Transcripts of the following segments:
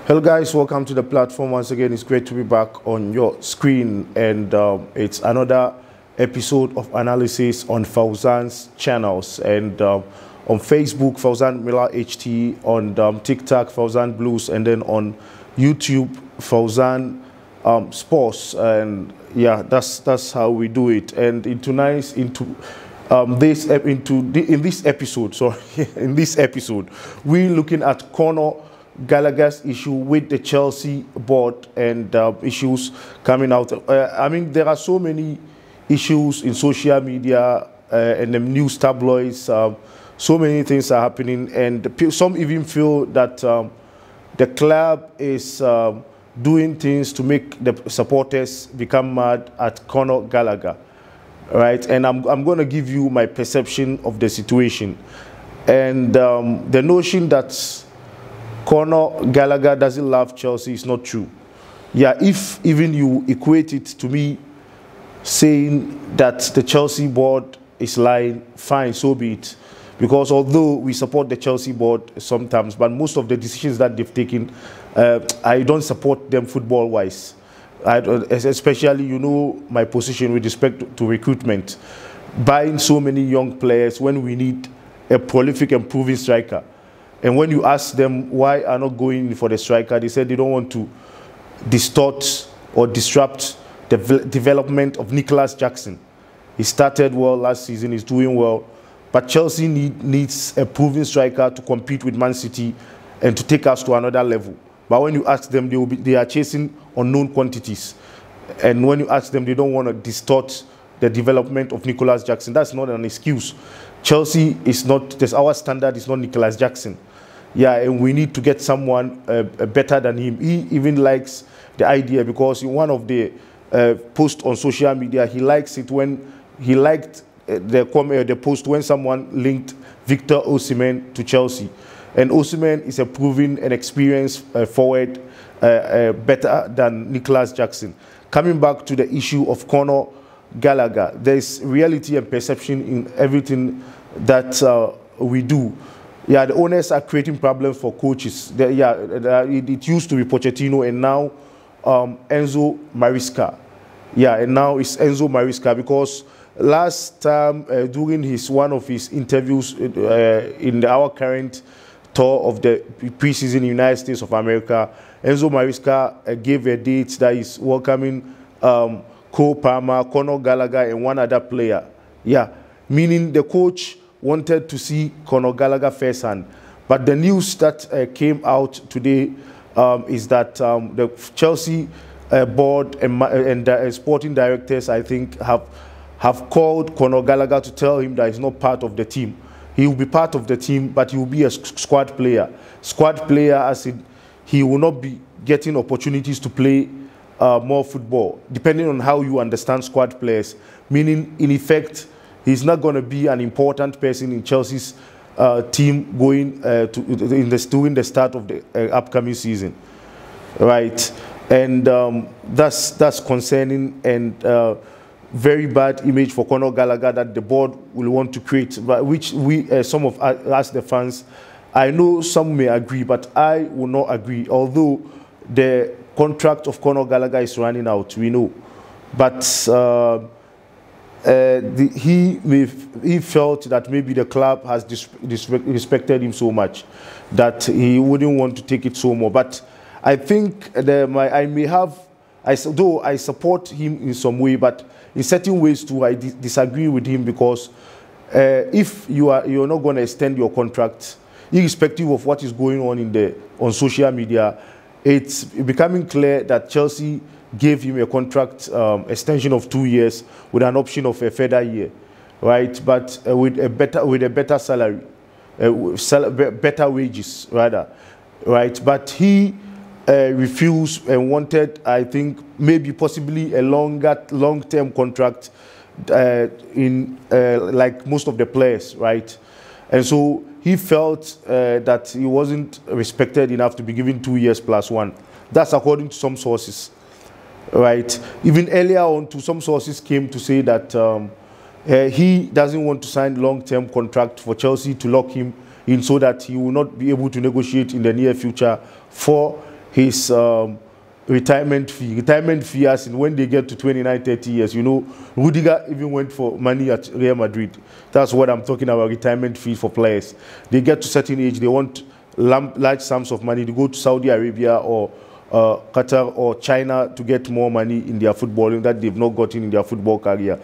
Hello guys, welcome to the platform. Once again, it's great to be back on your screen, and it's another episode of analysis on Fauzan's channels, and on Facebook, Fauzan Miller HT, on TikTok, Fauzan Blues, and then on YouTube, Fauzan Sports. And yeah, that's how we do it. And in this episode, we're looking at Connor Gallagher's issue with the Chelsea board and issues coming out. I mean, there are so many issues in social media and the news tabloids. So many things are happening, and some even feel that the club is doing things to make the supporters become mad at Connor Gallagher, right? And I'm going to give you my perception of the situation, and the notion that Connor Gallagher doesn't love Chelsea is not true. Yeah, if even you equate it to me saying that the Chelsea board is lying, fine, so be it. Because although we support the Chelsea board sometimes, but most of the decisions that they've taken, I don't support them football-wise. Especially, you know, my position with respect to recruitment. Buying so many young players when we need a prolific and proven striker. And when you ask them why are not going for the striker, they said they don't want to distort or disrupt the development of Nicholas Jackson. He started well last season, he's doing well. But Chelsea needs a proven striker to compete with Man City and to take us to another level. But when you ask them, they are chasing unknown quantities. And when you ask them, they don't want to distort the development of Nicholas Jackson. That's not an excuse. Chelsea is not, our standard is not Nicholas Jackson. Yeah, and we need to get someone better than him. He even likes the idea because in one of the posts on social media, he likes it when he liked the post when someone linked Victor Osimhen to Chelsea. And Osimhen is a proven and experienced forward, better than Nicholas Jackson. Coming back to the issue of Connor Gallagher, there's reality and perception in everything that we do. Yeah, the owners are creating problems for coaches. It used to be Pochettino, and now Enzo Maresca. Yeah, and now it's Enzo Maresca, because last time during one of his interviews in our current tour of the preseason in the United States of America, Enzo Maresca gave a date that is welcoming Cole Palmer, Connor Gallagher, and one other player. Yeah, meaning the coach wanted to see Connor Gallagher firsthand. But the news that came out today is that the Chelsea board and sporting directors, I think, have called Connor Gallagher to tell him that he's not part of the team. He will be part of the team, but he will be a squad player. Squad player, as in he will not be getting opportunities to play more football, depending on how you understand squad players. Meaning, in effect, he's not going to be an important person in Chelsea's team going during the start of the upcoming season, right? And that's concerning and very bad image for Connor Gallagher that the board will want to create, but which some of us, the fans, I know some may agree, but I will not agree. Although the contract of Connor Gallagher is running out, we know, but he felt that maybe the club has disrespected him so much that he wouldn't want to take it so more. But I think though I support him in some way, but in certain ways too, I disagree with him, because if you're not going to extend your contract, irrespective of what is going on on social media, it's becoming clear that Chelsea gave him a contract extension of 2 years with an option of a further year, right? But with a better salary, better wages rather, right? But he refused and wanted, I think, maybe possibly a long-term contract like most of the players, right? And so he felt that he wasn't respected enough to be given 2 years plus one. That's according to some sources, right? Even earlier on, some sources came to say that he doesn't want to sign long-term contract for Chelsea to lock him in so that he will not be able to negotiate in the near future for his retirement fee. Retirement fee, as in when they get to 29, 30 years. You know, Rudiger even went for money at Real Madrid. That's what I'm talking about, retirement fee for players. They get to a certain age, they want large sums of money to go to Saudi Arabia or Qatar or China to get more money in their footballing that they've not gotten in their football career.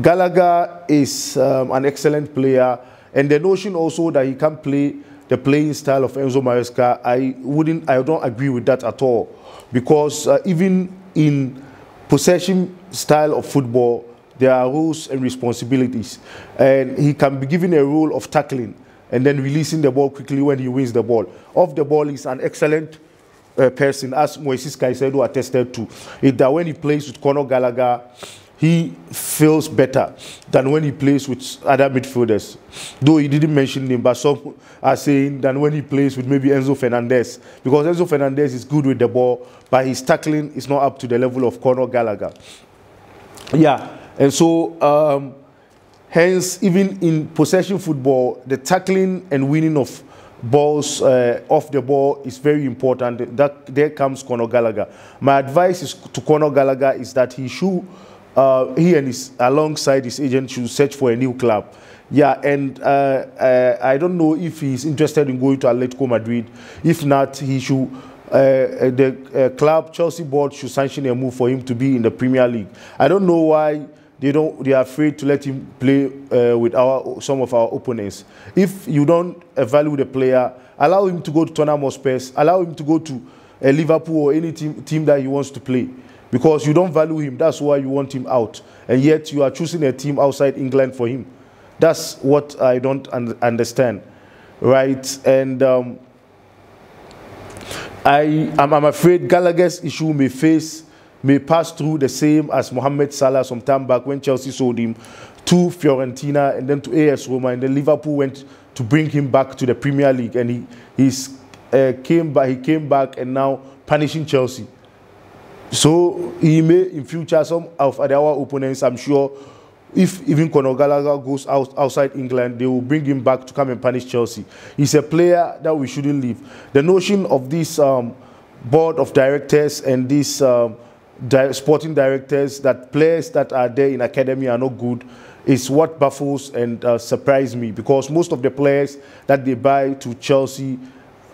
Gallagher is an excellent player, and the notion also that he can play the playing style of Enzo Maresca, I don't agree with that at all, because even in possession style of football, there are rules and responsibilities, and he can be given a role of tackling and then releasing the ball quickly when he wins the ball. Off the ball, he's an excellent person, as Moises Caicedo attested to. It that when he plays with Connor Gallagher, he feels better than when he plays with other midfielders. Though he didn't mention him, but some are saying than when he plays with maybe Enzo Fernandez. Because Enzo Fernandez is good with the ball, but his tackling is not up to the level of Connor Gallagher. Yeah, and so hence, even in possession football, the tackling and winning of balls off the ball is very important. There comes Connor Gallagher. My advice is to Connor Gallagher is that he should, he and alongside his agent should search for a new club. Yeah, and I don't know if he's interested in going to Atletico Madrid. If not, he should. The club Chelsea board should sanction a move for him to be in the Premier League. I don't know why they are afraid to let him play with some of our opponents. If you don't value the player, allow him to go to Tottenham Hotspur, allow him to go to Liverpool or any team that he wants to play. Because you don't value him, that's why you want him out. And yet you are choosing a team outside England for him. That's what I don't understand, right? And I'm afraid Gallagher's issue may pass through the same as Mohamed Salah some time back when Chelsea sold him to Fiorentina and then to AS Roma, and then Liverpool went to bring him back to the Premier League, and he came back and now punishing Chelsea. So he may in future, some of our opponents, I'm sure, if even Conor Gallagher goes outside England, they will bring him back to come and punish Chelsea. He's a player that we shouldn't leave. The notion of this board of directors and these sporting directors that players that are there in academy are not good is what baffles and surprised me, because most of the players that they buy to Chelsea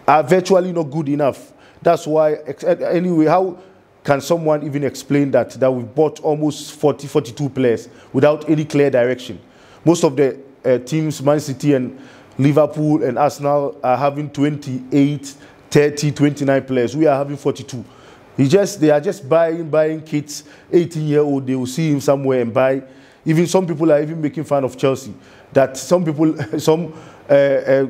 are virtually not good enough. That's why, anyway, how can someone even explain that we bought almost 42 players without any clear direction? Most of the teams, Man City and Liverpool and Arsenal, are having 28, 30, 29 players. We are having 42. They are just buying kids, 18-year-old, they will see him somewhere and buy. Even some people are even making fun of Chelsea. That some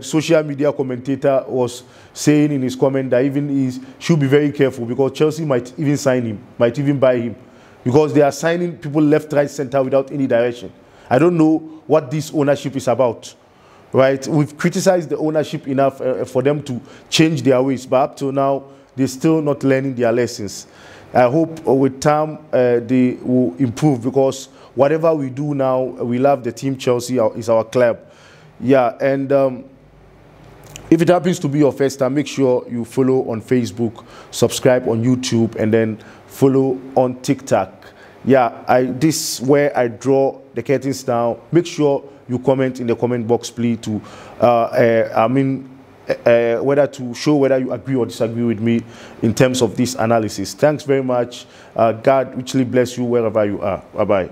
social media commentator was saying in his comment that even he should be very careful, because Chelsea might even sign him, might even buy him, because they are signing people left, right, center without any direction. I don't know what this ownership is about, right? We've criticized the ownership enough for them to change their ways, but up till now, they're still not learning their lessons. I hope with time they will improve, because whatever we do now, we love the team. Chelsea is our club. Yeah, and if it happens to be your first time, make sure you follow on Facebook, subscribe on YouTube, and then follow on TikTok. Yeah, this is where I draw the curtains down. Make sure you comment in the comment box, please, to whether to show whether you agree or disagree with me in terms of this analysis. Thanks very much. God richly bless you wherever you are. Bye-bye.